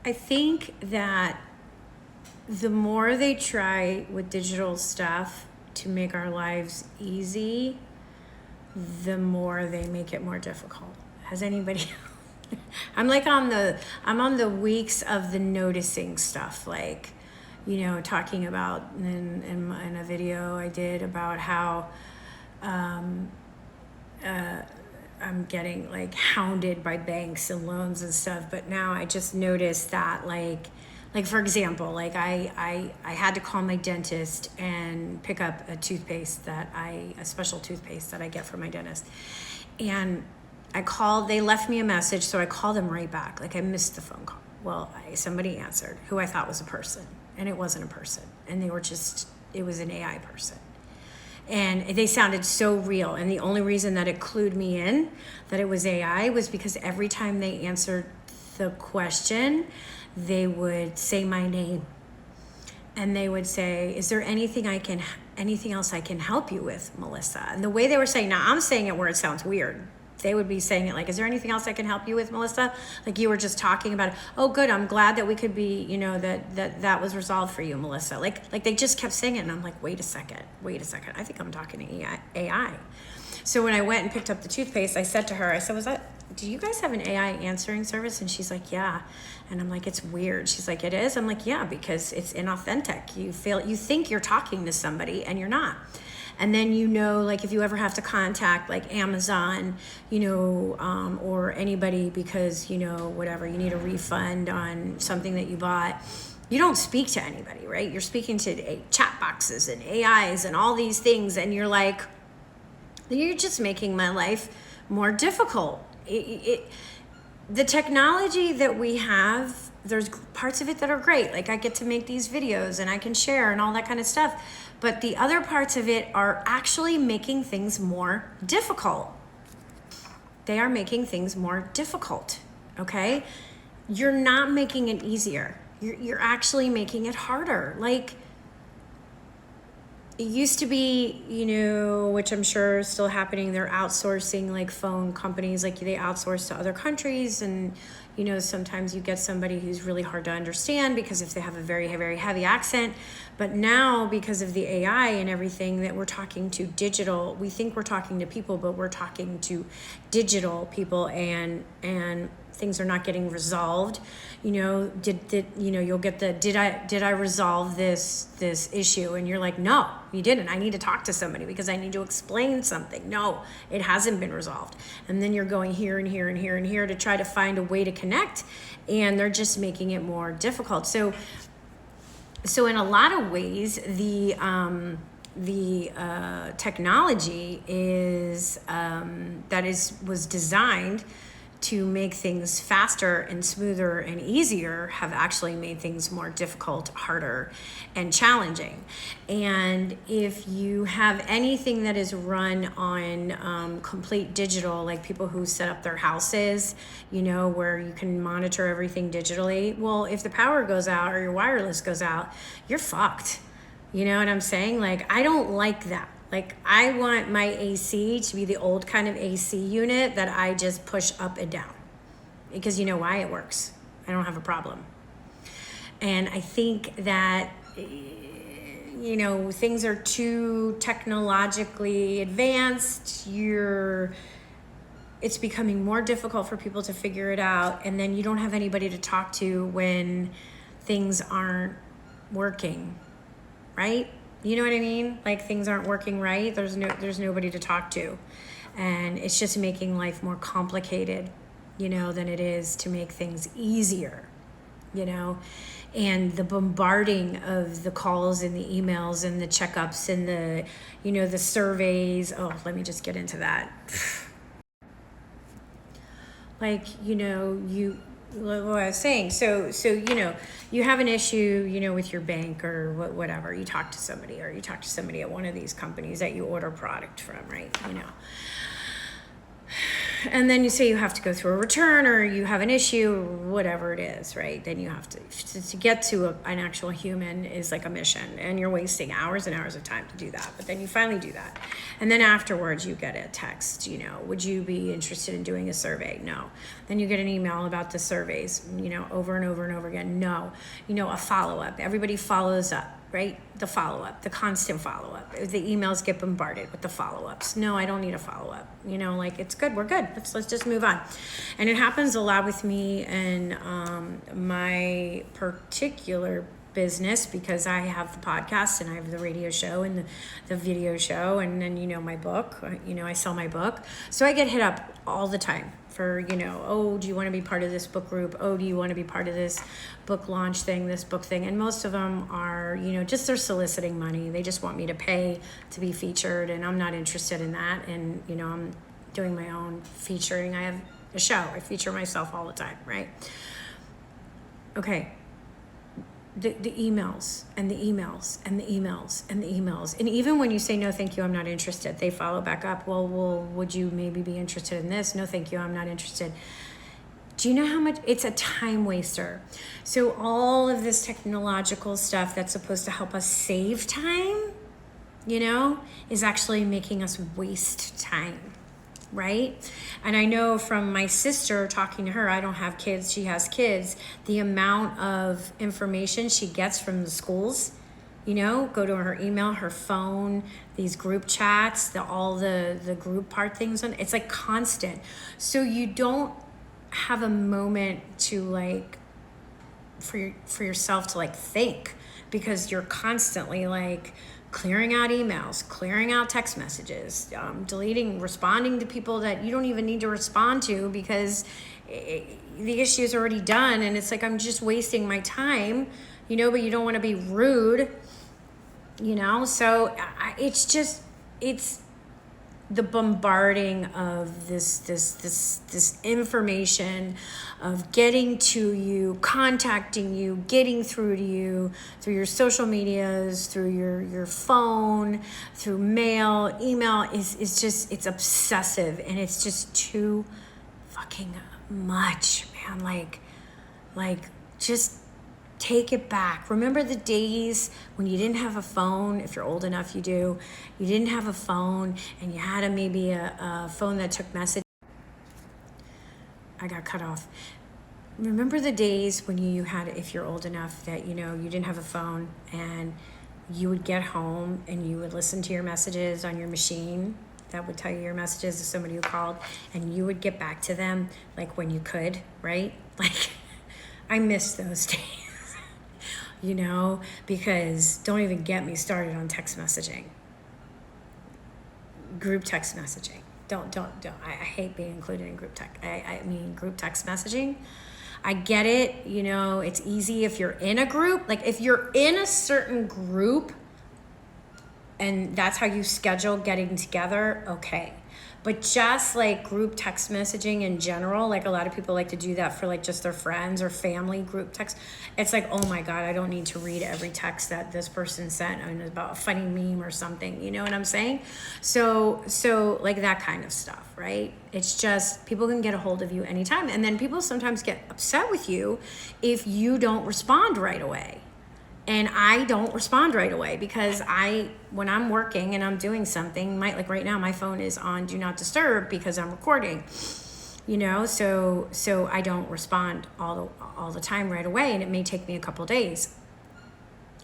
I think that the more they try with digital stuff to make our lives easy, the more they make it more difficult. Has anybody I'm on the weeks of the noticing stuff, like, you know, talking about in a video I did about how I'm getting like hounded by banks and loans and stuff. But now I just noticed that like for example, like I had to call my dentist and pick up a toothpaste a special toothpaste that I get from my dentist. And they left me a message, so I called them right back. Like, I missed the phone call. Well, somebody answered who I thought was a person, and it wasn't a person. And it was an AI person. And they sounded so real. And the only reason that it clued me in that it was AI was because every time they answered the question, they would say my name. And they would say, is there anything else I can help you with, Melissa? And the way they were saying, now I'm saying it where it sounds weird. They would be saying it like, is there anything else I can help you with, Melissa? Like you were just talking about it. Oh, good. I'm glad that we could be, you know, that was resolved for you, Melissa. Like they just kept saying it. And I'm like, wait a second. I think I'm talking to AI. So when I went and picked up the toothpaste, I said to her, I said, do you guys have an AI answering service? And she's like, yeah. And I'm like, it's weird. She's like, it is? I'm like, yeah, because it's inauthentic. You think you're talking to somebody and you're not. And then, you know, like if you ever have to contact like Amazon, you know, or anybody because, you know, whatever, you need a refund on something that you bought, you don't speak to anybody, right? You're speaking to chat boxes and AIs and all these things. And you're like, you're just making my life more difficult. The technology that we have, there's parts of it that are great. Like I get to make these videos and I can share and all that kind of stuff. But the other parts of it are actually making things more difficult. They are making things more difficult, okay? You're not making it easier. You're actually making it harder. Like, it used to be, you know, which I'm sure is still happening, they're outsourcing like phone companies, like they outsource to other countries. And, you know, sometimes you get somebody who's really hard to understand because if they have a very, very heavy accent. But now because of the AI and everything that we're talking to digital, we think we're talking to people, but we're talking to digital people and things are not getting resolved. You know, you'll get the, did I resolve this issue? And you're like, no, you didn't. I need to talk to somebody because I need to explain something. No, it hasn't been resolved. And then you're going here and here and here and here to try to find a way to connect, and they're just making it more difficult. So in a lot of ways, the technology was designed to make things faster and smoother and easier have actually made things more difficult, harder, and challenging. And if you have anything that is run on complete digital, like people who set up their houses, you know, where you can monitor everything digitally, well, if the power goes out or your wireless goes out, you're fucked. You know what I'm saying? Like, I don't like that. Like, I want my AC to be the old kind of AC unit that I just push up and down. Because you know why? It works. I don't have a problem. And I think that, you know, things are too technologically advanced. It's becoming more difficult for people to figure it out. And then you don't have anybody to talk to when things aren't working, right? You know what I mean? Like things aren't working right. There's nobody to talk to. And it's just making life more complicated, you know, than it is to make things easier, you know? And the bombarding of the calls and the emails and the checkups and the, you know, the surveys. Oh, let me just get into that. Like, you know, what I was saying, so you know, you have an issue, you know, with your bank or whatever. You talk to somebody, or you talk to somebody at one of these companies that you order product from, right? You know, and then you say you have to go through a return or you have an issue or whatever it is, right? Then you have to get to an actual human is like a mission, and you're wasting hours and hours of time to do that. But then you finally do that. And then afterwards you get a text, would you be interested in doing a survey? No. Then you get an email about the surveys, over and over and over again. No. A follow-up. Everybody follows up. Right? The follow-up, the constant follow-up. The emails get bombarded with the follow-ups. No, I don't need a follow-up. It's good. We're good. Let's just move on. And it happens a lot with me and my particular business, because I have the podcast and I have the radio show and the video show, and then my book. I sell my book, so I get hit up all the time for oh, do you want to be part of this book group? Oh, do you want to be part of this book launch thing, this book thing? And most of them are just they're soliciting money. They just want me to pay to be featured, and I'm not interested in that. And I'm doing my own featuring. I have a show. I feature myself all the time, right? Okay. The emails and the emails and the emails and the emails. And even when you say, no, thank you, I'm not interested, they follow back up. Well, would you maybe be interested in this? No, thank you, I'm not interested. Do you know how much? It's a time waster. So all of this technological stuff that's supposed to help us save time, is actually making us waste time. Right? And I know from my sister talking to her, I don't have kids, she has kids, the amount of information she gets from the schools, go to her email, her phone, these group chats, all the group part things, it's like constant. So you don't have a moment to for yourself to think, because you're constantly clearing out emails, clearing out text messages, deleting, responding to people that you don't even need to respond to because the issue is already done. And it's I'm just wasting my time, but you don't want to be rude, So it's the bombarding of this information of getting to you, contacting you, getting through to you through your social medias, through your phone, through mail, email is just, it's obsessive, and it's just too fucking much, man. Just take it back. Remember the days when you didn't have a phone? If you're old enough, you do. You didn't have a phone, and you had maybe a phone that took messages. I got cut off. Remember the days when you had, if you're old enough, that you didn't have a phone, and you would get home and you would listen to your messages on your machine that would tell you your messages of somebody who called, and you would get back to them when you could, right? I miss those days. Because don't even get me started on text messaging. Group text messaging. Don't. I hate being included in group text. I mean, group text messaging. I get it. It's easy if you're in a group. If you're in a certain group and that's how you schedule getting together, okay. But just group text messaging in general, a lot of people like to do that for just their friends or family group text. It's oh my God, I don't need to read every text that this person sent. About a funny meme or something, you know what I'm saying? So that kind of stuff, right? It's just, people can get a hold of you anytime. And then people sometimes get upset with you if you don't respond right away. And I don't respond right away because when I'm working and I'm doing something, right now my phone is on do not disturb because I'm recording, so I don't respond all the time right away, and it may take me a couple days.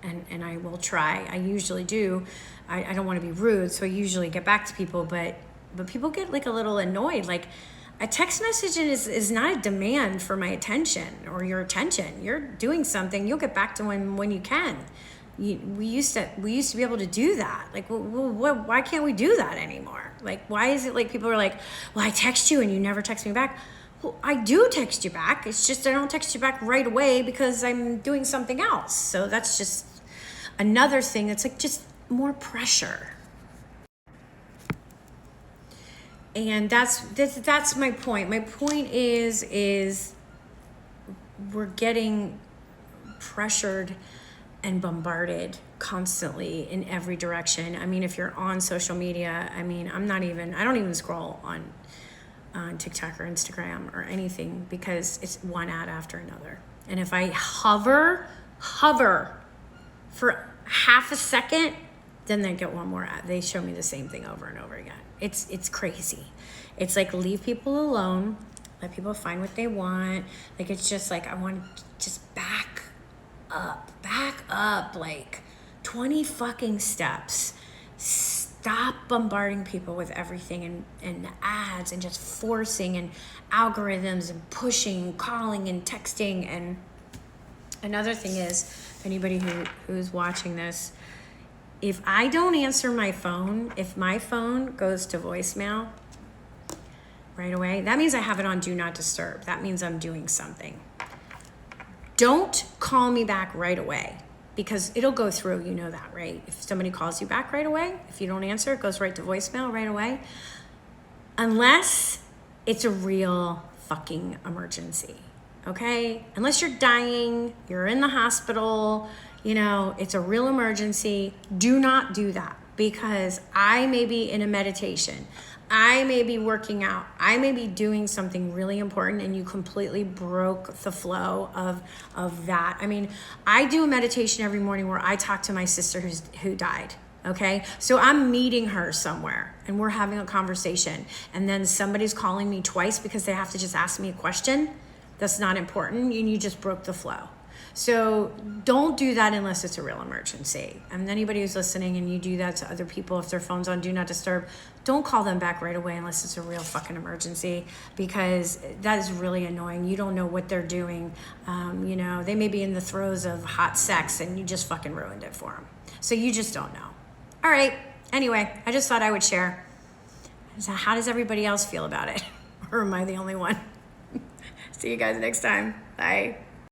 And I will try. I usually do. I don't want to be rude, so I usually get back to people, but people get a little annoyed. A text message is not a demand for my attention or your attention. You're doing something, you'll get back to when you can. We used to be able to do that. Why can't we do that anymore? Why is it people are well, I text you and you never text me back. Well, I do text you back. It's just I don't text you back right away because I'm doing something else. So that's just another thing that's just more pressure. And that's my point. My point is we're getting pressured and bombarded constantly in every direction. If you're on social media, I don't even scroll on TikTok or Instagram or anything, because it's one ad after another. And if I hover for half a second, then they get one more ad. They show me the same thing over and over again. It's crazy. It's like, leave people alone, let people find what they want. Like, it's just like, I want to just back up like 20 fucking steps. Stop bombarding people with everything and ads and just forcing and algorithms and pushing, calling and texting. And another thing is, anybody who's watching this, if I don't answer my phone, if my phone goes to voicemail right away, that means I have it on Do Not Disturb. That means I'm doing something. Don't call me back right away, because it'll go through, you know that, right? If somebody calls you back right away, if you don't answer, it goes right to voicemail right away. Unless it's a real fucking emergency, okay? Unless you're dying, you're in the hospital, you know, it's a real emergency, do not do that, because I may be in a meditation, I may be working out, I may be doing something really important, and you completely broke the flow of that. I mean, I do a meditation every morning where I talk to my sister who died, okay? So I'm meeting her somewhere and we're having a conversation, and then somebody's calling me twice because they have to just ask me a question that's not important, and you just broke the flow. So don't do that unless it's a real emergency. And anybody who's listening and you do that to other people, if their phone's on Do Not Disturb, don't call them back right away unless it's a real fucking emergency, because that is really annoying. You don't know what they're doing. You know, they may be in the throes of hot sex and you just fucking ruined it for them. So you just don't know. All right. Anyway, I just thought I would share. So how does everybody else feel about it? Or am I the only one? See you guys next time. Bye.